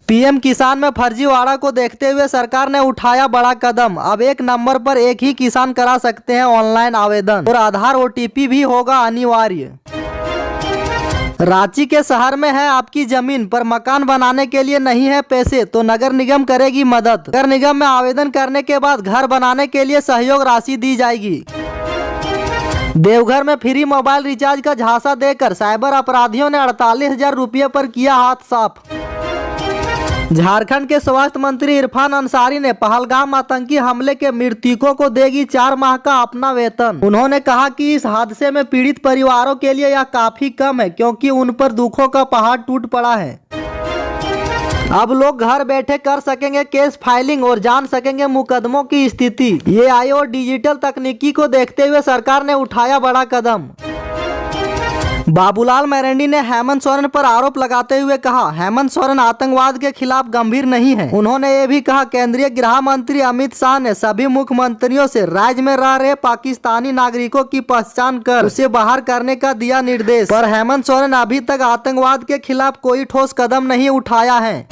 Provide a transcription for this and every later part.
PM किसान में फर्जीवाड़ा को देखते हुए सरकार ने उठाया बड़ा कदम। अब एक नंबर पर एक ही किसान करा सकते हैं ऑनलाइन आवेदन और आधार ओटीपी भी होगा अनिवार्य। रांची के शहर में है आपकी जमीन पर मकान बनाने के लिए नहीं है पैसे तो नगर निगम करेगी मदद। नगर निगम में आवेदन करने के बाद घर बनाने के लिए सहयोग राशि दी जाएगी। देवघर में फ्री मोबाइल रिचार्ज का झांसा देकर साइबर अपराधियों ने 48,000 रुपये पर किया हाथ साफ। झारखंड के स्वास्थ्य मंत्री इरफान अंसारी ने पहलगाम आतंकी हमले के मृतकों को देगी 4 माह का अपना वेतन। उन्होंने कहा कि इस हादसे में पीड़ित परिवारों के लिए यह काफी कम है क्योंकि उन पर दुखों का पहाड़ टूट पड़ा है। अब लोग घर बैठे कर सकेंगे केस फाइलिंग और जान सकेंगे मुकदमों की स्थिति। ये आई और डिजिटल तकनीकी को देखते हुए सरकार ने उठाया बड़ा कदम। बाबूलाल मरांडी ने हेमंत सोरेन पर आरोप लगाते हुए कहा, हेमंत सोरेन आतंकवाद के खिलाफ गंभीर नहीं है। उन्होंने ये भी कहा, केंद्रीय गृह मंत्री अमित शाह ने सभी मुख्यमंत्रियों से राज्य में रह रहे पाकिस्तानी नागरिकों की पहचान कर उसे बाहर करने का दिया निर्देश। पर हेमंत सोरेन अभी तक आतंकवाद के खिलाफ कोई ठोस कदम नहीं उठाया है।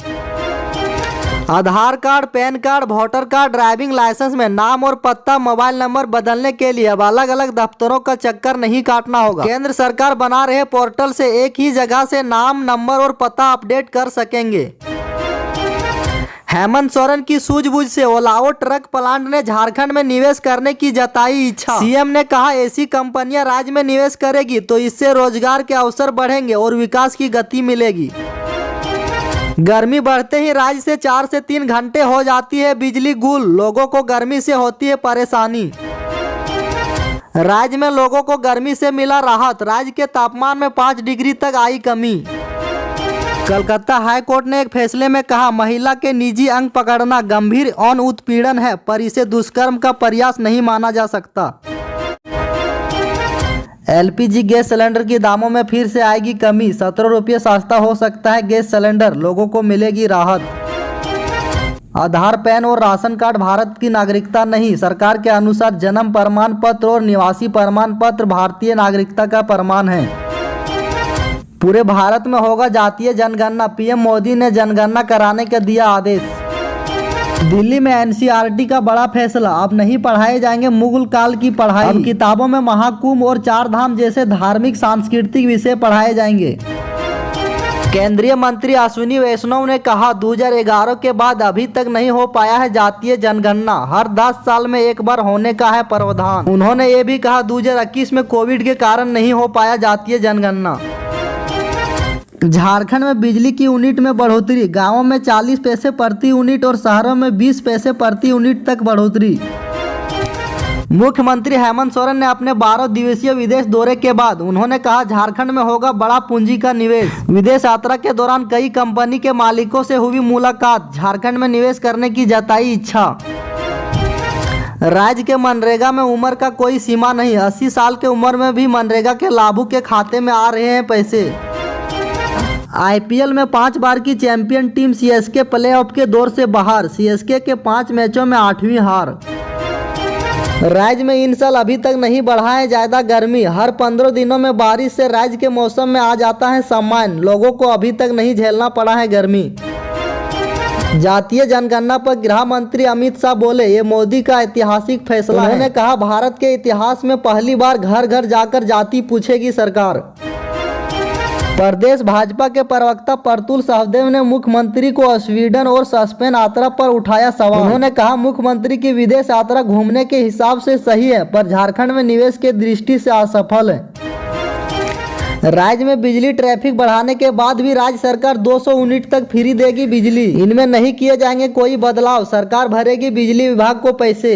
Aadhaar card, PAN card, voter card, driving licence में नाम और पता, मोबाइल नंबर बदलने के लिए अब अलग अलग दफ्तरों का चक्कर नहीं काटना होगा। केंद्र सरकार बना रहे पोर्टल से एक ही जगह से नाम, नंबर और पता अपडेट कर सकेंगे। हेमंत सोरेन की सूझबूझ से ओलाओ ट्रक प्लांट ने झारखंड में निवेश करने की जताई इच्छा। सीएम ने कहा, ऐसी कंपनियां राज्य में निवेश करेगी तो इससे रोजगार के अवसर बढ़ेंगे और विकास की गति मिलेगी। गर्मी बढ़ते ही राज्य से 4 से 3 घंटे हो जाती है बिजली गुल। लोगों को गर्मी से होती है परेशानी। राज्य में लोगों को गर्मी से मिला राहत। राज्य के तापमान में 5 डिग्री तक आई कमी। कलकत्ता हाई कोर्ट ने एक फैसले में कहा, महिला के निजी अंग पकड़ना गंभीर यौन उत्पीड़न है पर इसे दुष्कर्म का प्रयास नहीं माना जा सकता। एलपीजी गैस सिलेंडर के दामों में फिर से आएगी कमी। 17 रुपये सस्ता हो सकता है गैस सिलेंडर, लोगों को मिलेगी राहत। आधार, पैन और राशन कार्ड भारत की नागरिकता नहीं। सरकार के अनुसार जन्म प्रमाण पत्र और निवासी प्रमाण पत्र भारतीय नागरिकता का प्रमाण है। पूरे भारत में होगा जातीय जनगणना। पीएम मोदी ने जनगणना कराने का दिया आदेश। दिल्ली में एनसीईआरटी का बड़ा फैसला, अब नहीं पढ़ाए जाएंगे मुगल काल की पढ़ाई। अब किताबों में महाकुंभ और 4 धाम जैसे धार्मिक सांस्कृतिक विषय पढ़ाए जाएंगे। केंद्रीय मंत्री अश्विनी वैष्णव ने कहा, 2011 के बाद अभी तक नहीं हो पाया है जातीय जनगणना। हर 10 साल में एक बार होने का है प्रावधान। उन्होंने ये भी कहा, 2021 में कोविड के कारण नहीं हो पाया जातीय जनगणना। झारखंड में बिजली की यूनिट में बढ़ोतरी। गांवों में 40 पैसे प्रति यूनिट और शहरों में 20 पैसे प्रति यूनिट तक बढ़ोतरी। मुख्यमंत्री हेमंत सोरेन ने अपने 12 दिवसीय विदेश दौरे के बाद उन्होंने कहा, झारखंड में होगा बड़ा पूंजी का निवेश। विदेश यात्रा के दौरान कई कंपनी के मालिकों से हुई मुलाकात। झारखंड में निवेश करने की जताई इच्छा। राज्य के मनरेगा में उम्र का कोई सीमा नहीं। 80 साल के उम्र में भी मनरेगा के लाभुक के खाते में आ रहे हैं पैसे। आईपीएल में 5 बार की चैंपियन टीम सीएसके प्लेऑफ के दौर से बाहर। सीएसके के 5 मैचों में 8वीं हार। राज्य में इन साल अभी तक नहीं बढ़ा है ज्यादा गर्मी। हर 15 दिनों में बारिश से राज्य के मौसम में आ जाता है सामान्य। लोगों को अभी तक नहीं झेलना पड़ा है गर्मी। जातीय जनगणना पर गृह मंत्री अमित शाह बोले, ये मोदी का ऐतिहासिक फैसला है। उन्होंने कहा, भारत के इतिहास में पहली बार घर घर जाकर जाति पूछेगी सरकार। प्रदेश भाजपा के प्रवक्ता प्रतुल सहदेव ने मुख्यमंत्री को स्वीडन और स्पेन यात्रा पर उठाया सवाल। उन्होंने कहा, मुख्यमंत्री की विदेश यात्रा घूमने के हिसाब से सही है पर झारखंड में निवेश के दृष्टि से असफल है। राज्य में बिजली ट्रैफिक बढ़ाने के बाद भी राज्य सरकार 200 यूनिट तक फ्री देगी बिजली। इनमें नहीं किए जाएंगे कोई बदलाव। सरकार भरेगी बिजली विभाग को पैसे।